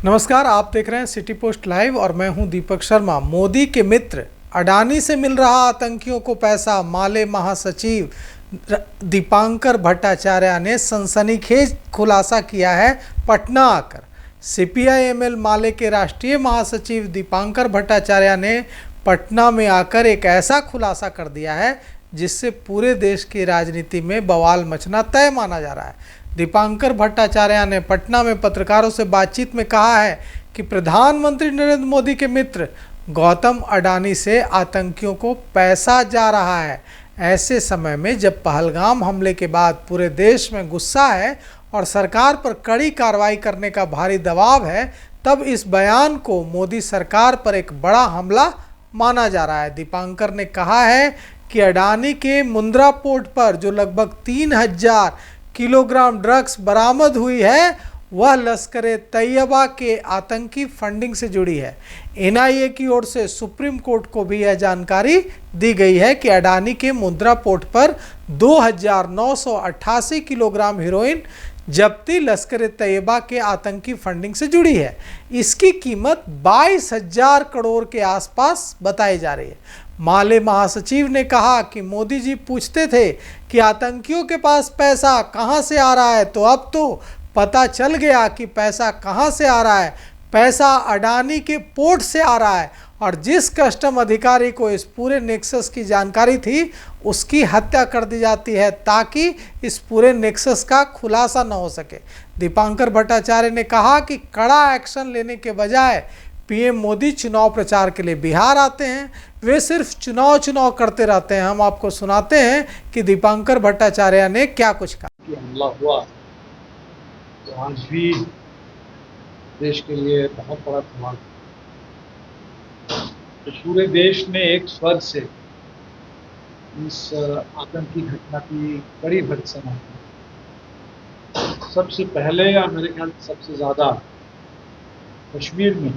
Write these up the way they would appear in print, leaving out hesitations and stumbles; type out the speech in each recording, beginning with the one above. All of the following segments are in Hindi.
नमस्कार, आप देख रहे हैं सिटी पोस्ट लाइव और मैं हूं दीपक शर्मा। मोदी के मित्र अडानी से मिल रहा आतंकियों को पैसा, माले महासचिव दीपांकर भट्टाचार्य ने सनसनीखेज खुलासा किया है पटना आकर। सीपीआई-एमएल माले के राष्ट्रीय महासचिव दीपांकर भट्टाचार्य ने पटना में आकर एक ऐसा खुलासा कर दिया है जिससे पूरे देश की राजनीति में बवाल मचना तय माना जा रहा है। दीपांकर भट्टाचार्य ने पटना में पत्रकारों से बातचीत में कहा है कि प्रधानमंत्री नरेंद्र मोदी के मित्र गौतम अडानी से आतंकियों को पैसा जा रहा है। ऐसे समय में जब पहलगाम हमले के बाद पूरे देश में गुस्सा है और सरकार पर कड़ी कार्रवाई करने का भारी दबाव है, तब इस बयान को मोदी सरकार पर एक बड़ा हमला माना जा रहा है। दीपांकर ने कहा है कि अडानी के मुंद्रा पोर्ट पर जो लगभग 3000 किलोग्राम ड्रग्स बरामद हुई है वह लश्कर-ए-तैयबा के आतंकी फंडिंग से जुड़ी है। एनआईए की ओर से सुप्रीम कोर्ट को भी यह जानकारी दी गई है कि अडानी के मुंद्रा पोर्ट पर 2988 किलोग्राम हीरोइन जब्ती लश्कर-ए-तैयबा के आतंकी फंडिंग से जुड़ी है। इसकी कीमत 22,000 करोड़ के आसपास बताई जा रही है। माले महासचिव ने कहा कि मोदी जी पूछते थे कि आतंकियों के पास पैसा कहां से आ रहा है, तो अब तो पता चल गया कि पैसा कहां से आ रहा है। पैसा अडानी के पोर्ट से आ रहा है और जिस कस्टम अधिकारी को इस पूरे नेक्सस की जानकारी थी उसकी हत्या कर दी जाती है ताकि इस पूरे नेक्सस का खुलासा न हो सके। दीपांकर भट्टाचार्य ने कहा कि कड़ा एक्शन लेने के बजाय पीएम मोदी चुनाव प्रचार के लिए बिहार आते हैं, वे सिर्फ चुनाव करते रहते हैं। हम आपको सुनाते हैं कि दीपांकर भट्टाचार्य ने क्या कुछ कहा। हमला हुआ तो आज भी देश के लिए बहुत बड़ा सवाल, तो पूरे देश ने एक स्वर से इस आतंकी घटना की कड़ी भर्त्सना की। सबसे पहले या मेरे ख्याल से सबसे ज़्यादा कश्मीर में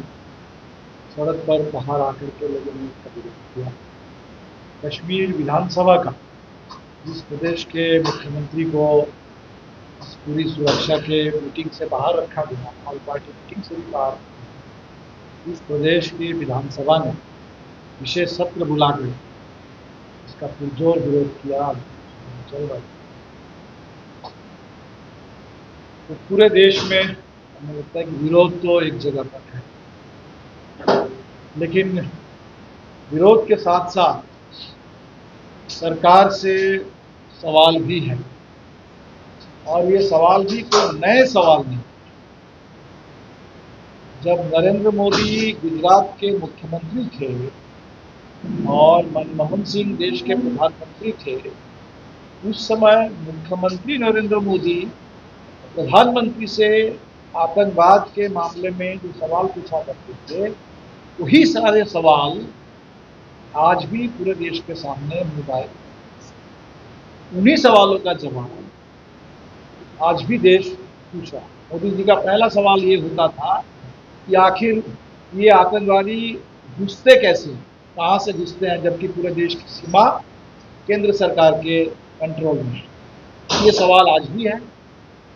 सड़क पर बाहर आकर के लोगों ने विरोध किया। कश्मीर विधानसभा का, जिस प्रदेश के मुख्यमंत्री को पूरी सुरक्षा के मीटिंग से बाहर रखा गया, ऑल पार्टी मीटिंग से भी बाहर, इस प्रदेश की विधानसभा ने विशेष सत्र बुला कर इसका पुरजोर विरोध किया। चल रहा तो पूरे देश में हमें लगता है कि विरोध तो एक जगह पर है, लेकिन विरोध के साथ साथ सरकार से सवाल भी है, और ये सवाल भी कोई नए सवाल नहीं। जब नरेंद्र मोदी गुजरात के मुख्यमंत्री थे और मनमोहन सिंह देश के प्रधानमंत्री थे, उस समय मुख्यमंत्री नरेंद्र मोदी प्रधानमंत्री से आतंकवाद के मामले में जो सवाल पूछा करते थे, वही सारे सवाल आज भी पूरे देश के सामने मोबाइल, उन्हीं सवालों का जवाब आज भी देश पूछा। मोदी जी का पहला सवाल ये होता था कि आखिर ये आतंकवादी घुसते कैसे, कहाँ से घुसते हैं, जबकि पूरे देश की सीमा केंद्र सरकार के कंट्रोल में है। ये सवाल आज भी है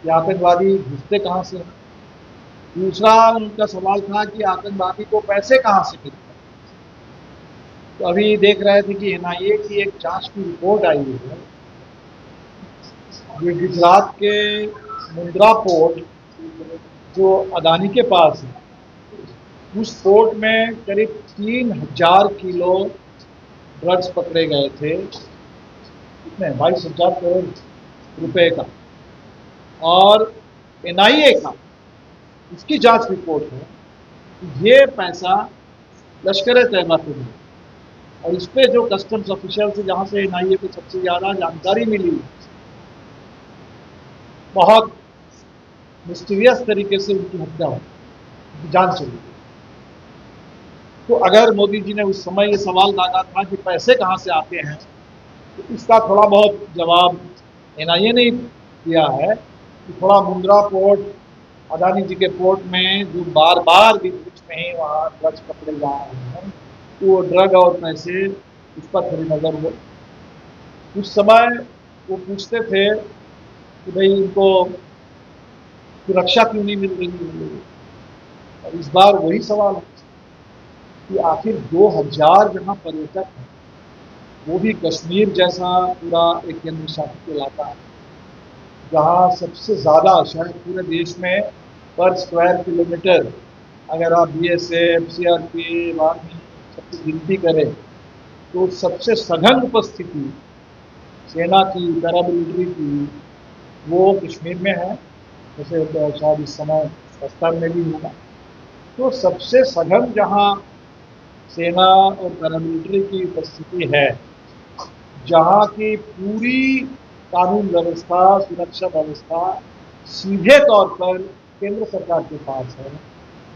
कि आतंकवादी घुसते कहाँ से। दूसरा उनका सवाल था कि आतंकवादी को पैसे कहाँ से मिलते हैं। तो अभी देख रहे थे कि एनआईए की एक जांच की रिपोर्ट आई हुई है। ये गुजरात के मुंद्रा पोर्ट जो अडानी के पास है, उस पोर्ट में करीब 3000 किलो ड्रग्स पकड़े गए थे। कितने? 22,000 करोड़ रुपए का। और एनआईए का इसकी जांच रिपोर्ट है कि ये पैसा लश्कर-ए-तैयबा से मिला, और इस पे जो कस्टम्स ऑफिशियल से, जहाँ से एनआईए को सबसे ज़्यादा जानकारी मिली, बहुत मिस्टीरियस तरीके से उनकी हत्या हो, जान चली। तो अगर मोदी जी ने उस समय ये सवाल दागा था कि पैसे कहाँ से आते हैं, तो इसका थोड़ा बहुत जवाब एनआईए ने दिया है कि थोड़ा मुंद्रा पोर्ट, अडानी जी के पोर्ट में जो बार बार बीच में ही वहाँ ड्रग्स पकड़े जा रहे हैं, तो वो ड्रग और पैसे, उस पर थोड़ी नज़र हो। उस समय वो पूछते थे कि भाई इनको सुरक्षा क्यों नहीं मिल रही है। और इस बार वही सवाल है कि आखिर 2000 जहाँ पर्यटक हैं, वो भी कश्मीर जैसा पूरा एक केंद्र शासित इलाका है, जहाँ सबसे ज़्यादा शायद पूरे देश में पर स्क्वायर किलोमीटर अगर आप बीएसएफ, सीआरपीएफ, आर्मी सबकी गिनती करें तो सबसे सघन उपस्थिति सेना की, पैरामिलिट्री की, वो कश्मीर में है। जैसे शायद इस समय पाकिस्तान में भी होगा। तो सबसे सघन जहाँ सेना और पैरामिलिट्री की उपस्थिति है, जहाँ की पूरी कानून व्यवस्था, सुरक्षा व्यवस्था सीधे तौर पर केंद्र सरकार के पास है,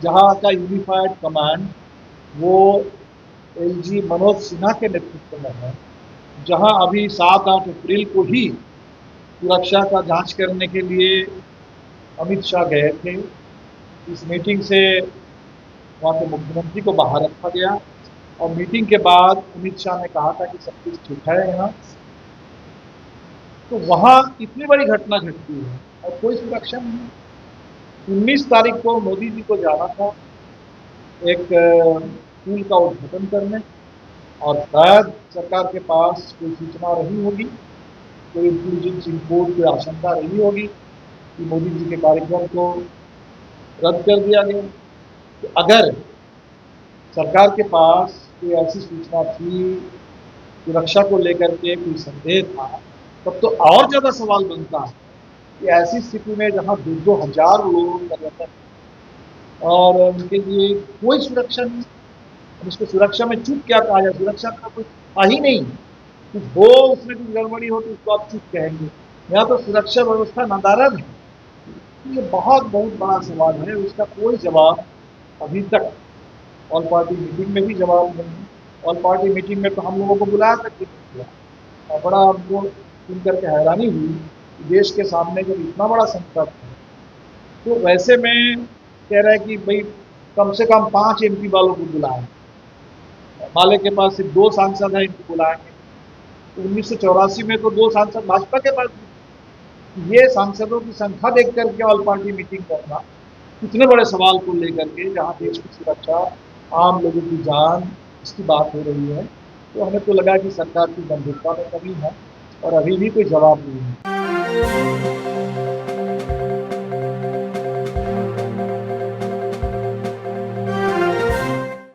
जहाँ का यूनिफाइड कमांड वो एलजी मनोज सिन्हा के नेतृत्व में है, जहाँ अभी 7-8 अप्रैल को ही सुरक्षा का जांच करने के लिए अमित शाह गए थे। इस मीटिंग से वहाँ के मुख्यमंत्री को बाहर रखा गया और मीटिंग के बाद अमित शाह ने कहा था कि सब कुछ ठीक है यहाँ। तो वहाँ इतनी बड़ी घटना घटती है और कोई सुरक्षा नहीं। 19 तारीख को मोदी जी को जाना था एक पुल का उद्घाटन करने, और शायद सरकार के पास कोई सूचना रही होगी, कोई इंटेलिजेंस रिपोर्ट, कोई आशंका रही होगी कि मोदी जी के कार्यक्रम को रद्द कर दिया गया। तो अगर सरकार के पास कोई ऐसी सूचना थी, सुरक्षा को लेकर के कोई संदेह था, तब तो और ज़्यादा सवाल बनता है कि ऐसी स्थिति में जहाँ 2-2 हजार लोग पर्यटक और उनके लिए कोई सुरक्षा नहीं। उसको सुरक्षा में चूक क्या कहा जाए? सुरक्षा का कुछ था ही नहीं। कुछ हो, उसमें कुछ गड़बड़ी हो तो उसको आप चूक कहेंगे। यहाँ तो सुरक्षा व्यवस्था नादारद है। ये बहुत बड़ा सवाल है, उसका कोई जवाब अभी तक ऑल पार्टी मीटिंग में भी जवाब नहीं है। ऑल पार्टी मीटिंग में तो हम लोगों को बुलाया तक नहीं बुलाया, और बड़ा हमको सुन करके हैरानी हुई कि देश के सामने जब इतना बड़ा संकट है तो वैसे में कह रहा है कि भाई कम से कम 5 एमपी वालों को बुलाएं। माले के पास सिर्फ 2 सांसद हैं, इनको बुलाएंगे। 1984 में तो 2 सांसद भाजपा के पास भी। ये सांसदों की संख्या देख करके ऑल पार्टी मीटिंग करना इतने बड़े सवाल को लेकर के, जहाँ देश की सुरक्षा, आम लोगों की जान, इसकी बात हो रही है, तो हमें तो लगा कि सरकार की गंभीरता में कमी है और अभी भी कोई जवाब नहीं है।